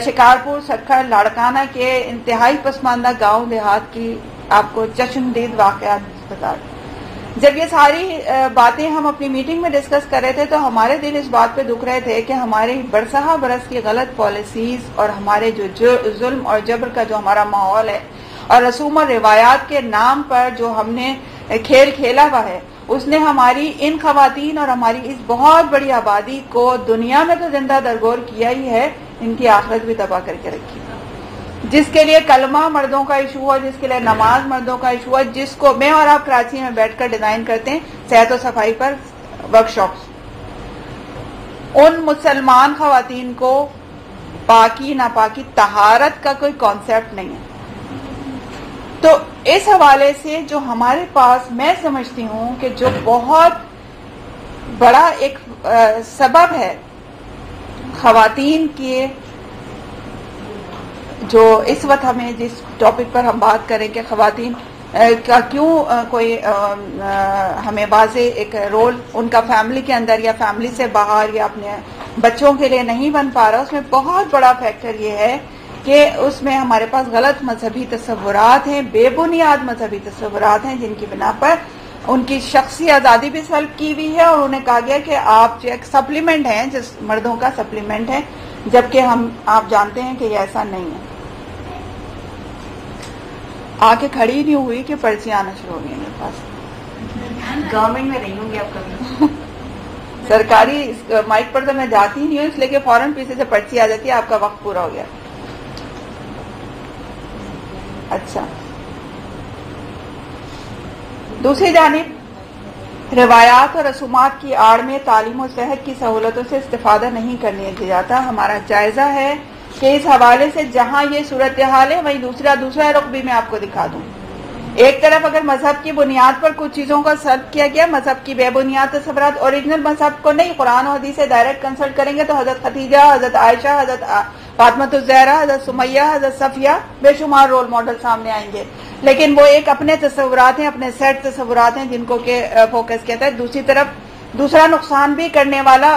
شکارپور، سکھر، لاڑکانہ کے انتہائی پسماندہ گاؤں دیہات کی آپ کو چشمدید واقعات بتا دیں۔ جب یہ ساری باتیں ہم اپنی میٹنگ میں ڈسکس کر رہے تھے تو ہمارے دل اس بات پہ دکھ رہے تھے کہ ہماری برسہ برس کی غلط پالیسیز اور ہمارے جو ظلم اور جبر کا جو ہمارا ماحول ہے اور رسوم اور روایات کے نام پر جو ہم نے کھیل کھیلا ہوا ہے، اس نے ہماری ان خواتین اور ہماری اس بہت بڑی آبادی کو دنیا میں تو زندہ درگور کیا ہی ہے، ان کی آخرت بھی تباہ کر کے رکھی۔ جس کے لیے کلمہ مردوں کا ایشو ہوا، جس کے لیے نماز مردوں کا ایشو ہوا، جس کو میں اور آپ کراچی میں بیٹھ کر ڈیزائن کرتے ہیں صحت و صفائی پر ورکشاپس، ان مسلمان خواتین کو پاکی ناپاکی طہارت کا کوئی کانسیپٹ نہیں ہے۔ تو اس حوالے سے جو ہمارے پاس میں سمجھتی ہوں کہ جو بہت بڑا ایک سبب ہے خواتین کے، جو اس وقت ہمیں جس ٹاپک پر ہم بات کریں کہ خواتین کا کیوں کوئی ہمیں واضح ایک رول ان کا فیملی کے اندر یا فیملی سے باہر یا اپنے بچوں کے لیے نہیں بن پا رہا، اس میں بہت بڑا فیکٹر یہ ہے کہ اس میں ہمارے پاس غلط مذہبی تصورات ہیں، بے بنیاد مذہبی تصورات ہیں، جن کی بنا پر ان کی شخصی آزادی بھی سلب کی ہوئی ہے اور انہیں کہا گیا کہ آپ جو ایک سپلیمنٹ ہیں، جس مردوں کا سپلیمنٹ ہے، جبکہ آپ جانتے ہیں کہ یہ ایسا نہیں ہے۔ آ کے کھڑی نہیں ہوئی کہ پرچیاں آنا شروع ہو گئی میرے پاس۔ گورنمنٹ میں رہی ہوں گی آپ کبھی؟ سرکاری مائک پر تو میں جاتی ہی نہیں ہوں، اس لیے کہ فوراً پیچھے سے پرچی آ جاتی ہے، آپ کا وقت پورا ہو گیا۔ اچھا، دوسری جانب روایات اور رسومات کی آڑ میں تعلیم و صحت کی سہولتوں سے استفادہ نہیں کرنے دیا جاتا۔ ہمارا جائزہ ہے کہ اس حوالے سے جہاں یہ صورتحال ہے وہیں دوسرا رخ بھی میں آپ کو دکھا دوں۔ ایک طرف اگر مذہب کی بنیاد پر کچھ چیزوں کا سلب کیا گیا، مذہب کی بے بنیاد تصورات، اوریجنل مذہب کو نہیں، قرآن و حدیث سے ڈائریکٹ کنسلٹ کریں گے تو حضرت خدیجہ، حضرت عائشہ، حضرت فاطمۃ الزہرا، حضرت سمیہ، حضرت صفیہ بے شمار رول ماڈل سامنے آئیں گے، لیکن وہ ایک اپنے تصورات ہیں، اپنے سیٹ تصورات ہیں جن کو کہ فوکس کہتا ہے۔ دوسری طرف دوسرا نقصان بھی کرنے والا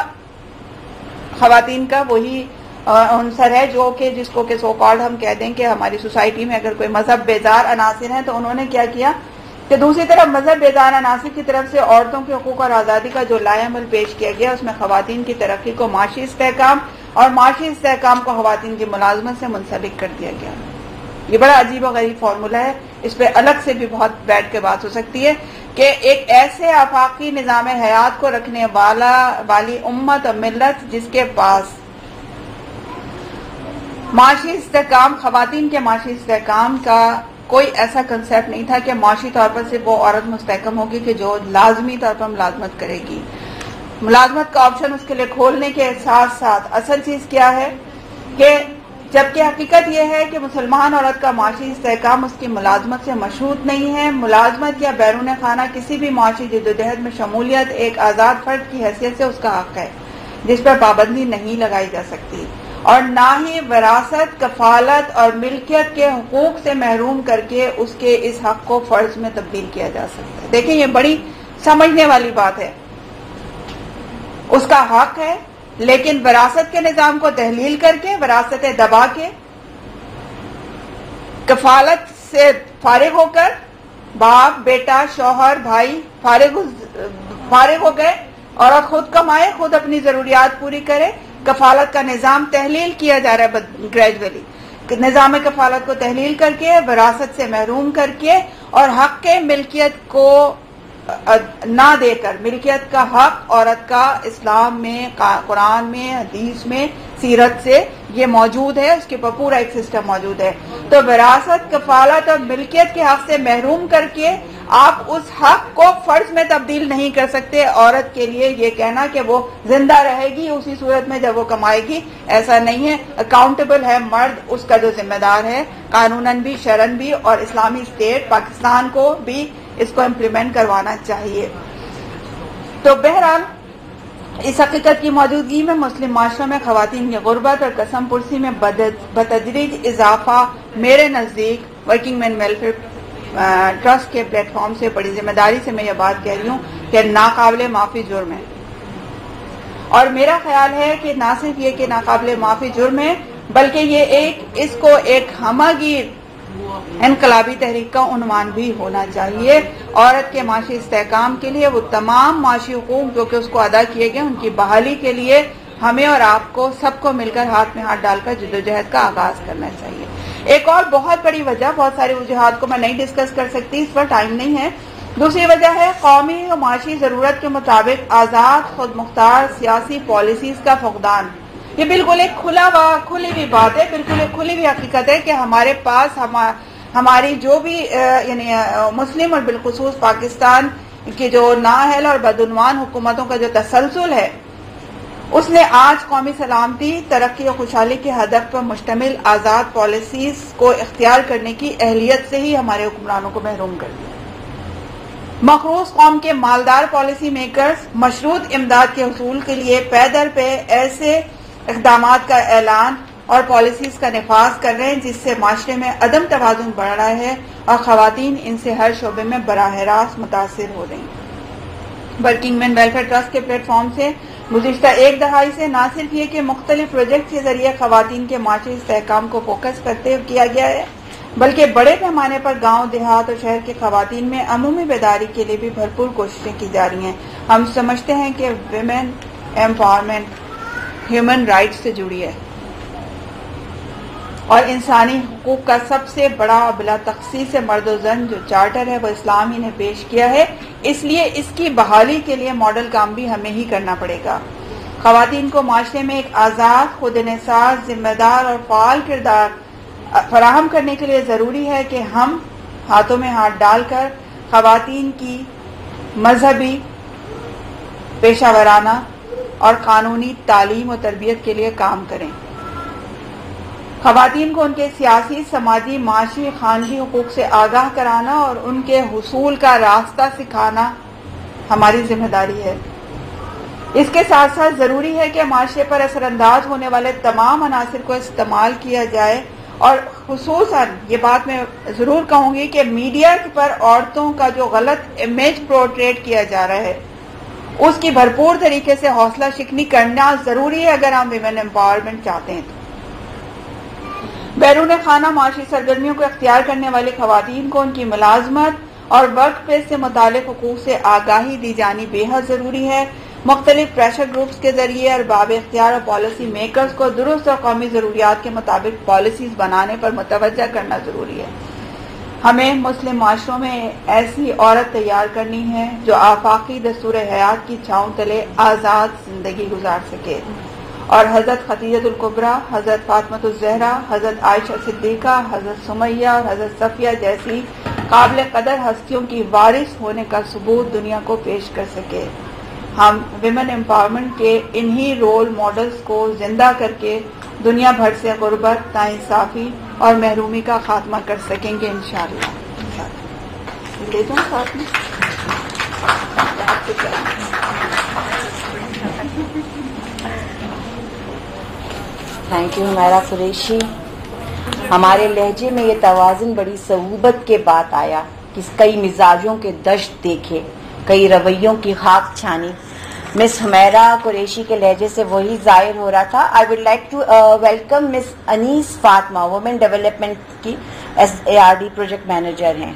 خواتین کا وہی عنصر ہے جو کہ جس کو کہ سو کالڈ ہم کہہ دیں کہ ہماری سوسائٹی میں اگر کوئی مذہب بیزار عناصر ہیں تو انہوں نے کیا کیا کہ دوسری طرف مذہب بیزار عناصر کی طرف سے عورتوں کے حقوق اور آزادی کا جو لائحہ عمل پیش کیا گیا، اس میں خواتین کی ترقی کو معاشی استحکام اور معاشی استحکام کو خواتین کی ملازمت سے منسلک کر دیا گیا۔ یہ بڑا عجیب و غریب فارمولہ ہے، اس پہ الگ سے بھی بہت بیٹھ کے بات ہو سکتی ہے کہ ایک ایسے آفاقی نظام حیات کو رکھنے والی امت اور ملت جس کے پاس معاشی استحکام، خواتین کے معاشی استحکام کا کوئی ایسا کنسیپٹ نہیں تھا کہ معاشی طور پر صرف وہ عورت مستحکم ہوگی کہ جو لازمی طور پر ملازمت کرے گی۔ ملازمت کا آپشن اس کے لیے کھولنے کے ساتھ ساتھ اصل چیز کیا ہے کہ جبکہ حقیقت یہ ہے کہ مسلمان عورت کا معاشی استحکام اس کی ملازمت سے مشروط نہیں ہے۔ ملازمت یا بیرون خانہ کسی بھی معاشی جدوجہد میں شمولیت ایک آزاد فرد کی حیثیت سے اس کا حق ہے جس پر پابندی نہیں لگائی جا سکتی، اور نہ ہی وراثت، کفالت اور ملکیت کے حقوق سے محروم کر کے اس کے اس حق کو فرض میں تبدیل کیا جا سکتا ہے۔ دیکھیں یہ بڑی سمجھنے والی بات ہے، اس کا حق ہے، لیکن وراثت کے نظام کو تحلیل کر کے، وراثت دبا کے، کفالت سے فارغ ہو کر، باپ، بیٹا، شوہر، بھائی فارغ ہو گئے، عورت خود کمائے، خود اپنی ضروریات پوری کرے۔ کفالت کا نظام تحلیل کیا جا رہا ہے گریجولی، نظام کفالت کو تحلیل کر کے، وراثت سے محروم کر کے اور حق کے ملکیت کو نہ دے کر، ملکیت کا حق عورت کا اسلام میں، قرآن میں، حدیث میں، سیرت سے یہ موجود ہے، اس کے پر پورا ایک سسٹم موجود ہے۔ تو وراثت، کفالت اور ملکیت کے حق سے محروم کر کے آپ اس حق کو فرض میں تبدیل نہیں کر سکتے۔ عورت کے لیے یہ کہنا کہ وہ زندہ رہے گی اسی صورت میں جب وہ کمائے گی، ایسا نہیں ہے۔ اکاؤنٹیبل ہے مرد، اس کا جو ذمہ دار ہے قانوناً بھی، شرعاً بھی، اور اسلامی اسٹیٹ پاکستان کو بھی اس کو امپلیمنٹ کروانا چاہیے۔ تو بہرحال اس حقیقت کی موجودگی میں مسلم معاشروں میں خواتین کی غربت اور قسم پرسی میں بتدریج اضافہ میرے نزدیک ورکنگ مین ویلفیئر ٹرسٹ کے پلیٹ فارم سے بڑی ذمہ داری سے میں یہ بات کہہ رہی ہوں کہ ناقابل معافی جرم ہے، اور میرا خیال ہے کہ نہ صرف یہ کہ ناقابل معافی جرم ہے بلکہ یہ اس کو ایک ہمہ انقلابی تحریک کا عنوان بھی ہونا چاہیے۔ عورت کے معاشی استحکام کے لیے وہ تمام معاشی حقوق جو کہ اس کو ادا کیے گئے ان کی بحالی کے لیے ہمیں اور آپ کو سب کو مل کر ہاتھ میں ہاتھ ڈال کر جدوجہد کا آغاز کرنا چاہیے۔ ایک اور بہت بڑی وجہ، بہت ساری وجوہات کو میں نہیں ڈسکس کر سکتی، اس پر ٹائم نہیں ہے، دوسری وجہ ہے قومی و معاشی ضرورت کے مطابق آزاد خود مختار سیاسی پالیسیز کا فقدان۔ یہ بالکل ایک کھلی ہوئی بات ہے، بالکل ایک کھلی ہوئی حقیقت ہے کہ ہمارے پاس ہماری جو بھی یعنی مسلم اور بالخصوص پاکستان کی جو نااہل اور بدعنوان حکومتوں کا جو تسلسل ہے، اس نے آج قومی سلامتی، ترقی و خوشحالی کے ہدف پر مشتمل آزاد پالیسیز کو اختیار کرنے کی اہلیت سے ہی ہمارے حکمرانوں کو محروم کر دیا۔ مخروص قوم کے مالدار پالیسی میکرز مشروط امداد کے حصول کے لیے پے در پہ ایسے اقدامات کا اعلان اور پالیسیز کا نفاذ کر رہے ہیں جس سے معاشرے میں عدم توازن بڑھ رہا ہے اور خواتین ان سے ہر شعبے میں براہ راست متاثر ہو رہی ہیں۔ ورکنگ مین ویلفیئر ٹرسٹ کے پلیٹ فارم سے گزشتہ ایک دہائی سے نہ صرف یہ کہ مختلف پروجیکٹ کے ذریعے خواتین کے معاشی استحکام کو فوکس کرتے کیا گیا ہے، بلکہ بڑے پیمانے پر گاؤں دیہات اور شہر کی خواتین میں عمومی بیداری کے لیے بھی بھرپور کوششیں کی جا رہی ہیں۔ ہم سمجھتے ہیں کہ ویمن ایمپاورمنٹ ہیومن رائٹس سے جڑی ہے اور انسانی حقوق کا سب سے بڑا بلا تخصیص مرد و زن جو چارٹر ہے وہ اسلام ہی نے پیش کیا ہے، اس لیے اس کی بحالی کے لیے ماڈل کام بھی ہمیں ہی کرنا پڑے گا۔ خواتین کو معاشرے میں ایک آزاد، خود انحصار، ذمہ دار اور فعال کردار فراہم کرنے کے لیے ضروری ہے کہ ہم ہاتھوں میں ہاتھ ڈال کر خواتین کی مذہبی، پیشہ ورانہ اور قانونی تعلیم و تربیت کے لیے کام کریں۔ خواتین کو ان کے سیاسی، سماجی، معاشی، خاندانی حقوق سے آگاہ کرانا اور ان کے حصول کا راستہ سکھانا ہماری ذمہ داری ہے۔ اس کے ساتھ ساتھ ضروری ہے کہ معاشرے پر اثر انداز ہونے والے تمام عناصر کو استعمال کیا جائے، اور خصوصاً یہ بات میں ضرور کہوں گی کہ میڈیا پر عورتوں کا جو غلط امیج پورٹریٹ کیا جا رہا ہے اس کی بھرپور طریقے سے حوصلہ شکنی کرنا ضروری ہے اگر ہم ویمن امپاورمنٹ چاہتے ہیں۔ بیرون خانہ معاشی سرگرمیوں کو اختیار کرنے والی خواتین کو ان کی ملازمت اور ورک پلیس سے متعلق حقوق سے آگاہی دی جانی بے حد ضروری ہے۔ مختلف پریشر گروپس کے ذریعے ارباب اختیار اور پالیسی میکرز کو درست اور قومی ضروریات کے مطابق پالیسیز بنانے پر متوجہ کرنا ضروری ہے۔ ہمیں مسلم معاشروں میں ایسی عورت تیار کرنی ہے جو آفاقی دستور حیات کی چھاؤں تلے آزاد زندگی گزار سکے، اور حضرت خدیجہ الکبریٰ، حضرت فاطمہ الزہرا، حضرت عائشہ صدیقہ، حضرت سمیہ اور حضرت صفیہ جیسی قابل قدر ہستیوں کی وارث ہونے کا ثبوت دنیا کو پیش کر سکے۔ ہم ویمن امپاورمنٹ کے انہی رول ماڈلز کو زندہ کر کے دنیا بھر سے غربت، ناانصافی اور محرومی کا خاتمہ کر سکیں گے انشاءاللہ۔ لے جاؤں ساتھ میں؟ تھینک یو ہمارا قریشی۔ ہمارے لہجے میں یہ توازن بڑی صعوبت کے بعد آیا کہ کئی مزاجوں کے دشت دیکھے، کئی رویوں کی خاک چھانی۔ مس ہمیرا قریشی کے لہجے سے وہی ظاہر ہو رہا تھا۔ I would like to welcome miss Anees Fatima, women development کی SARD پروجیکٹ مینیجر ہیں۔